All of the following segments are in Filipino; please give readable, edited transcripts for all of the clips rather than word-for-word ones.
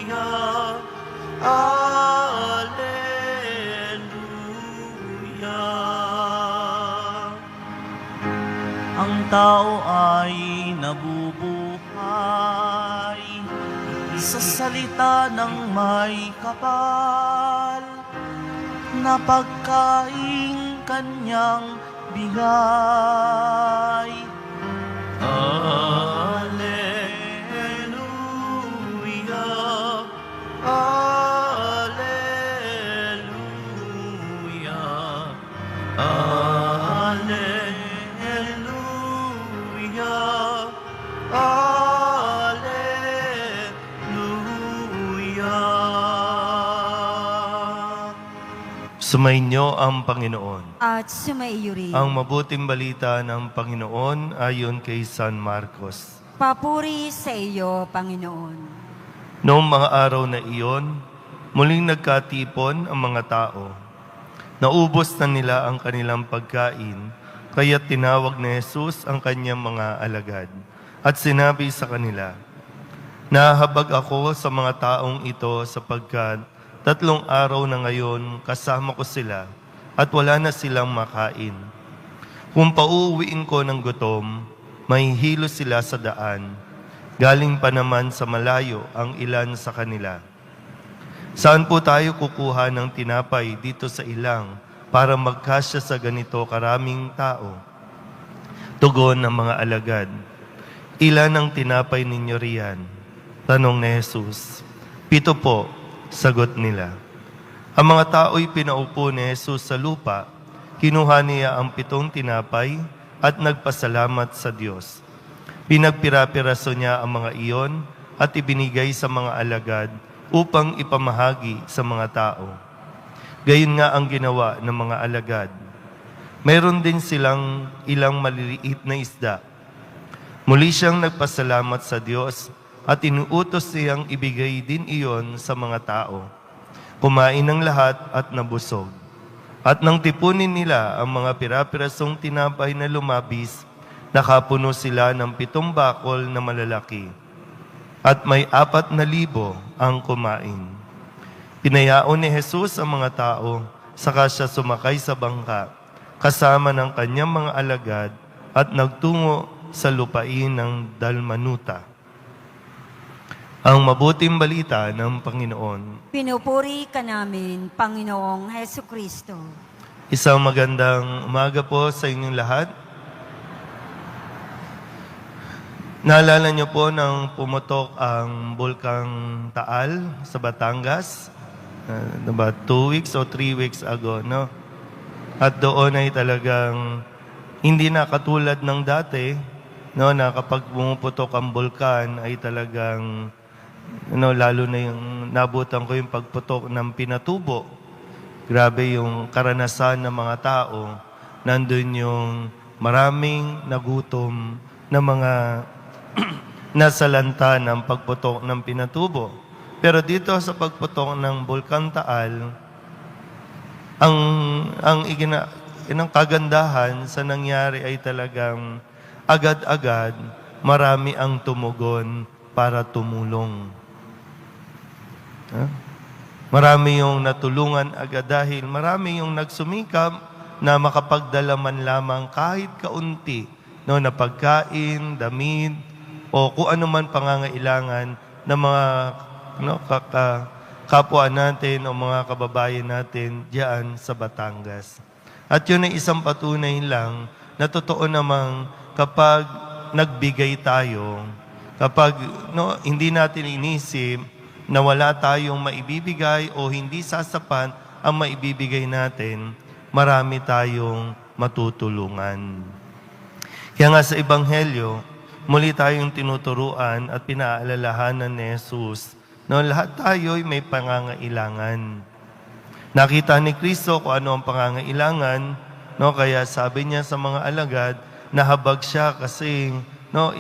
Alleluia. Ang tao ay nabubuhay sa salita ng may kapal na pagkaing kanyang bigay. Alleluia, Alleluia, Alleluia, Alleluia. Sumainyo ang Panginoon. At sumaiyo rin. Ang mabuting balita ng Panginoon ayon kay San Marcos. Papuri sa iyo, Panginoon. Noong mga araw na iyon, muling nagkatipon ang mga tao. Naubos na nila ang kanilang pagkain, kaya tinawag ni Jesus ang kanyang mga alagad at sinabi sa kanila, "Nahabag ako sa mga taong ito sapagkat 3 araw na ngayon kasama ko sila at wala na silang makain. Kung pauuwiin ko ng gutom, mahihilo sila sa daan. Galing pa naman sa malayo ang ilan sa kanila. Saan po tayo kukuha ng tinapay dito sa ilang para magkasya sa ganito karaming tao?" Tugon ng mga alagad, "Ilan ang tinapay ninyo riyan?" Tanong ni Jesus. "7 po," sagot nila. Ang mga tao'y pinaupo ni Jesus sa lupa, kinuha niya ang 7 tinapay at nagpasalamat sa Diyos. Pinagpira-piraso niya ang mga iyon at ibinigay sa mga alagad upang ipamahagi sa mga tao. Gayon nga ang ginawa ng mga alagad. Mayroon din silang ilang maliliit na isda. Muli siyang nagpasalamat sa Diyos at inuutos siyang ibigay din iyon sa mga tao. Kumain ng lahat at nabusog. At nang tipunin nila ang mga pira-pirasong tinapay na lumabis, nakapuno sila ng 7 bakol na malalaki. At may 4,000 ang kumain. Pinayaon ni Jesus ang mga tao, saka siya sumakay sa bangka, kasama ng kanyang mga alagad at nagtungo sa lupain ng Dalmanuta. Ang mabuting balita ng Panginoon. Pinupuri ka namin, Panginoong Heso Kristo. Isang magandang umaga po sa inyong lahat. Naalala niyo po nang pumutok ang Bulkang Taal sa Batangas? 2 weeks o 3 weeks ago, no? At doon ay talagang hindi na katulad ng dati, no, na kapag pumuputok ang bulkan ay talagang lalo na yung nabutan ko yung pagputok ng Pinatubo. Grabe yung karanasan ng mga tao. Nandun yung maraming nagutom na mga nasalanta ng pagputok ng Pinatubo. Pero dito sa pagputok ng Bulkang Taal, ang kagandahan sa nangyari ay talagang agad-agad marami ang tumugon para tumulong. Marami yung natulungan agad dahil marami yung nagsumikap na makapagdala man lamang kahit kaunti na pagkain, damit, o kung ano man pangangailangan ng mga kapwa natin o mga kababayan natin diyan sa Batangas. At yun ay isang patunay lang na totoo namang kapag nagbigay tayo, kapag hindi natin inisip na wala tayong maibibigay o hindi sasapat ang maibibigay natin, marami tayong matutulungan. Kaya nga sa Ebanghelyo, muli tayong tinuturuan at pinaalalahanan ni Jesus na lahat tayo ay may pangangailangan. Nakita ni Kristo kung ano ang pangangailangan, kaya sabi niya sa mga alagad, nahabag siya kasi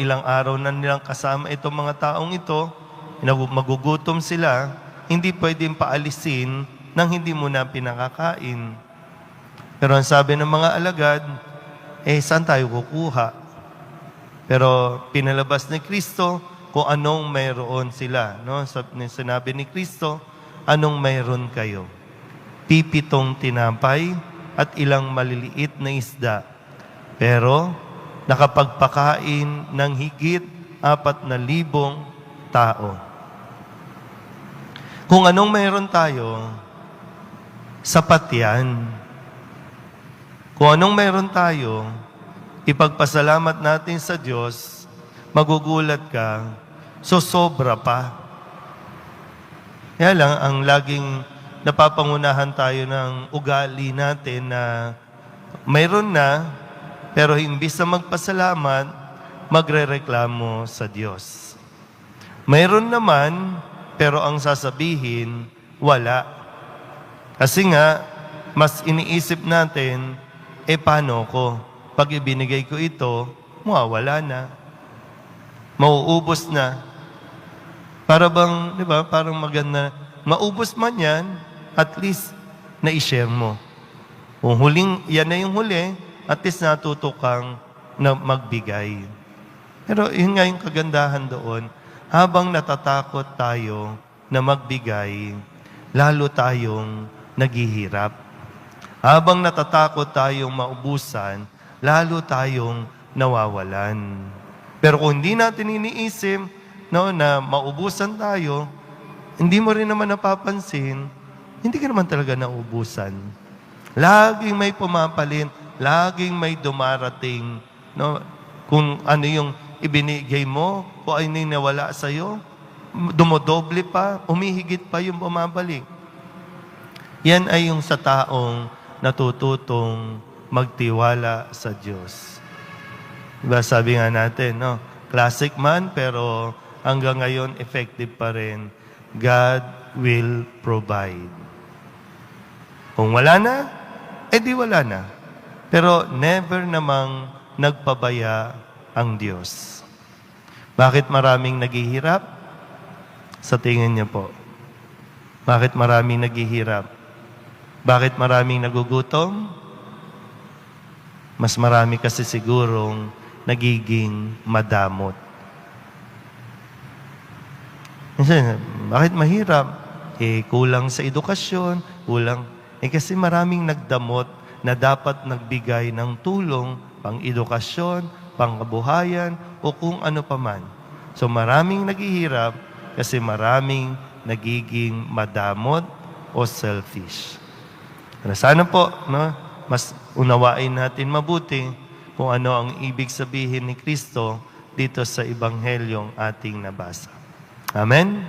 ilang araw na nilang kasama itong mga taong ito, magugutom sila, hindi pwedeng paalisin nang hindi mo na pinakakain. Pero ang sabi ng mga alagad, saan tayo kukuha? Pero pinalabas ni Kristo kung anong mayroon sila. No? Sinabi ni Kristo, anong mayroon kayo? 7 tinapay at ilang maliliit na isda. Pero nakapagpakain ng higit 4,000 tao. Kung anong mayroon tayo, sapat yan. Kung anong mayroon tayo, ipagpasalamat natin sa Diyos, magugulat ka, sobra pa. Kaya lang, ang laging napapangunahan tayo ng ugali natin na mayroon na, pero imbis na magpasalamat, magrereklamo sa Diyos. Mayroon naman, pero ang sasabihin, wala. Kasi nga, mas iniisip natin, paano ko? Pag ibinigay ko ito, mawawala na. Mauubos na. Para bang, di ba, parang maganda, maubos man yan, at least, na-share mo. Kung huling, yan na yung huli, at least natuto kang na magbigay. Pero yun nga yung kagandahan doon, habang natatakot tayo na magbigay, lalo tayong naghihirap. Habang natatakot tayong maubusan, lalo tayong nawawalan. Pero kung hindi natin iniisip na maubusan tayo, hindi mo rin naman napapansin, hindi ka naman talaga naubusan. Laging may pumapalin, laging may dumarating. No? Kung ano yung ibinigay mo, o ano yung nawala sa'yo, dumodoble pa, umihigit pa yung bumabalik. Yan ay yung sa taong natututong magtiwala sa Diyos. Diba, sabi nga natin, no? Classic man, pero hanggang ngayon, effective pa rin. God will provide. Kung wala na, di wala na. Pero never namang nagpabaya ang Diyos. Bakit maraming naghihirap? Sa tingin niyo po. Bakit maraming naghihirap? Bakit maraming nagugutom? Mas marami kasi sigurong nagiging madamot. Bakit mahirap? Kulang sa edukasyon, kulang. Kasi maraming nagdamot na dapat nagbigay ng tulong pang edukasyon, pang kabuhayan, o kung ano paman. So maraming naghihirap kasi maraming nagiging madamot o selfish. Sana po, no, mas unawain natin mabuti kung ano ang ibig sabihin ni Kristo dito sa Ebanghelyong ating nabasa. Amen?